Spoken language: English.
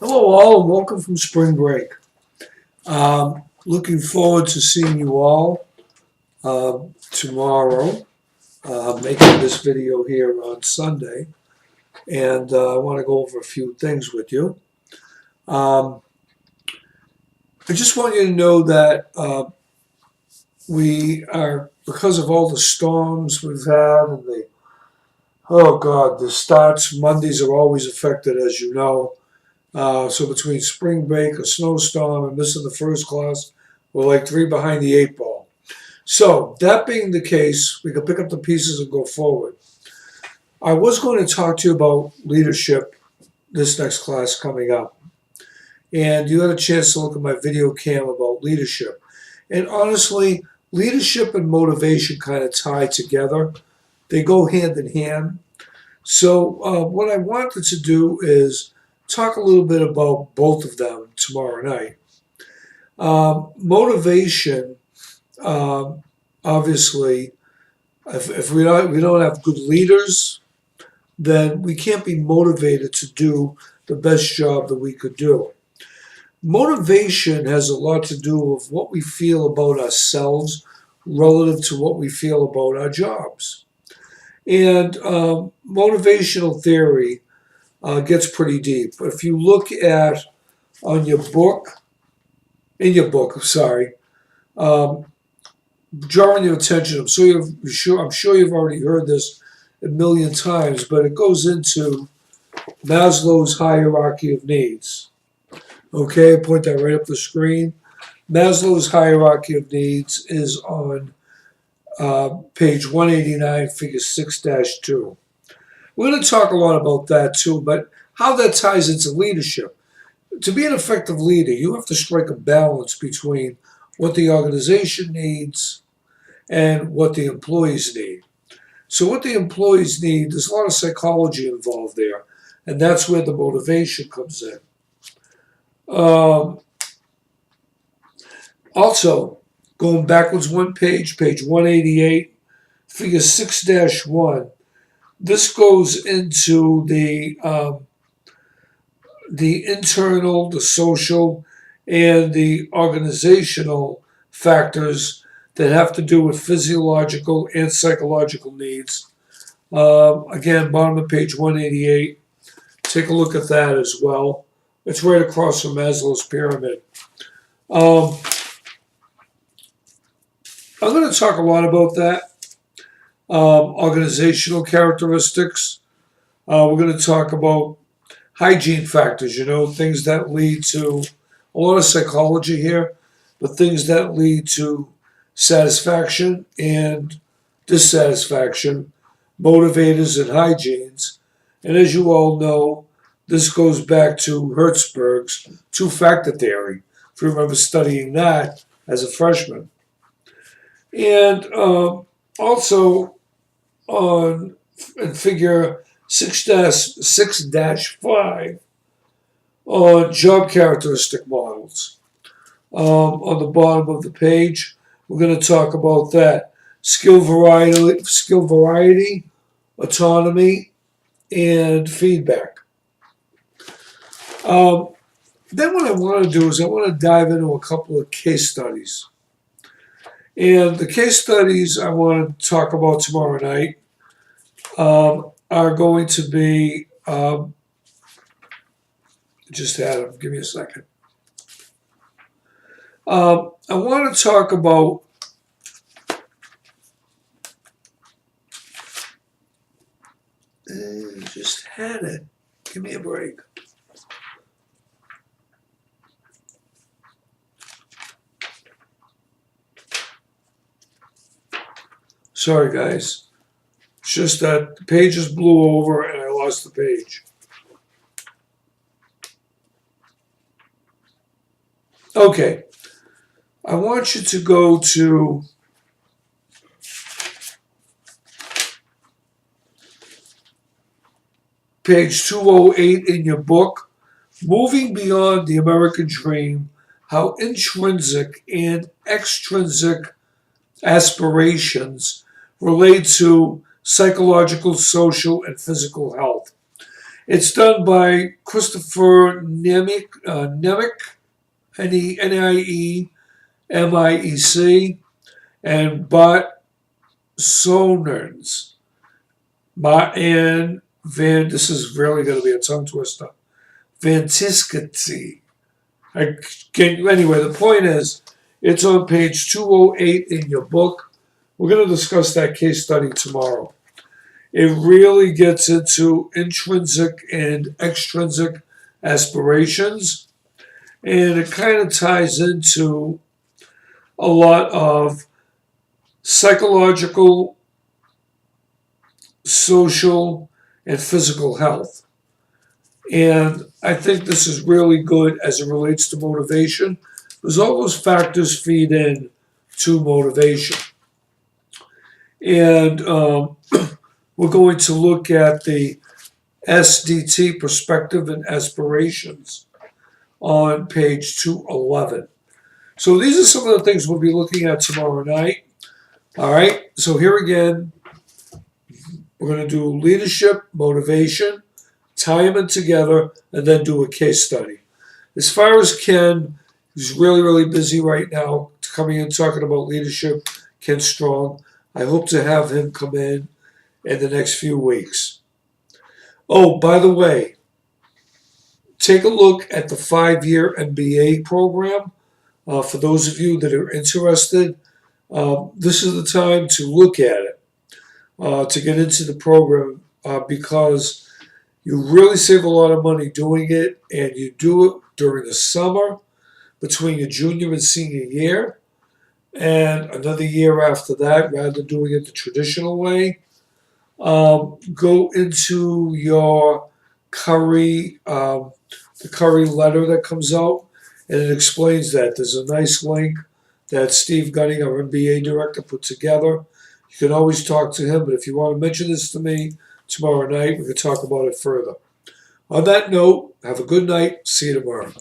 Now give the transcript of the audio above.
Hello all and welcome from spring break. Looking forward to seeing you all tomorrow. Making this video here on Sunday, and I want to go over a few things with you. Um, I just want you to know that we are, because of all the storms we've had and the starts, Mondays are always affected, as you know. So between spring break, a snowstorm, and missing the first class, we're like three behind the eight ball. So that being the case, we can pick up the pieces and go forward. I was going to talk to you about leadership this next class coming up. And you had a chance to look at my video cam about leadership. And honestly, leadership and motivation kind of tie together. They go hand in hand. So what I wanted to do is talk a little bit about both of them tomorrow night. Motivation, obviously, if we don't have good leaders, then we can't be motivated to do the best job that we could do. Motivation has a lot to do with what we feel about ourselves relative to what we feel about our jobs. And motivational theory gets pretty deep. But if you look at on your book, in your book, um, drawing your attention. I'm sure you've already heard this a million times, but it goes into Maslow's hierarchy of needs. Okay, point that right up the screen. Maslow's hierarchy of needs is on page 189, figure 6-2. We're going to talk a lot about that too, but how that ties into leadership. To be an effective leader, you have to strike a balance between what the organization needs and what the employees need. So what the employees need, there's a lot of psychology involved there, and that's where the motivation comes in. Also, going backwards one page 188, figure 6-1, this goes into the internal, the social, and the organizational factors that have to do with physiological and psychological needs. Again, bottom of page 188. Take a look at that as well. It's right across from Maslow's pyramid. I'm going to talk a lot about that. Organizational characteristics. We're going to talk about hygiene factors, things that lead to a lot of psychology here, but things that lead to satisfaction and dissatisfaction, motivators and hygienes. And as you all know, this goes back to Hertzberg's two-factor theory, if you remember studying that as a freshman. And also in figure 6-5 on job characteristic models. On the bottom of the page, we're going to talk about that. Skill variety, autonomy, and feedback. Then what I want to do is I want to dive into a couple of case studies. And the case studies I want to talk about tomorrow night are going to be, just had them, give me a second. I want to talk about just had it. Give me a break. Sorry, guys. It's just that the pages blew over and I lost the page. Okay. I want you to go to page 208 in your book, Moving Beyond the American Dream, How Intrinsic and Extrinsic Aspirations Relate to Psychological, Social, and Physical Health. It's done by Christopher Nemick, Niemiec, and Bart Sonerns. Martin Van, this is really going to be a tongue twister. Vantiskati. Anyway, the point is, it's on page 208 in your book. We're going to discuss that case study tomorrow. It really gets into intrinsic and extrinsic aspirations, and it kind of ties into a lot of psychological, social, and physical health. And I think this is really good as it relates to motivation, because all those factors feed in to motivation. And we're going to look at the SDT, perspective and aspirations, on page 211. So these are some of the things we'll be looking at tomorrow night. All right, so here again, we're going to do leadership, motivation, tie them together, and then do a case study. As far as Ken, he's really, really busy right now, coming in talking about leadership, Ken Strong. I hope to have him come in the next few weeks. Oh, by the way, take a look at the 5-year MBA program. For those of you that are interested, this is the time to look at it, to get into the program, because you really save a lot of money doing it, and you do it during the summer between your junior and senior year, and another year after that, rather than doing it the traditional way. Go into your the Curry letter that comes out, and it explains that. There's a nice link that Steve Gunning, our MBA director, put together. You can always talk to him, but if you want to mention this to me tomorrow night, we can talk about it further. On that note, have a good night. See you tomorrow.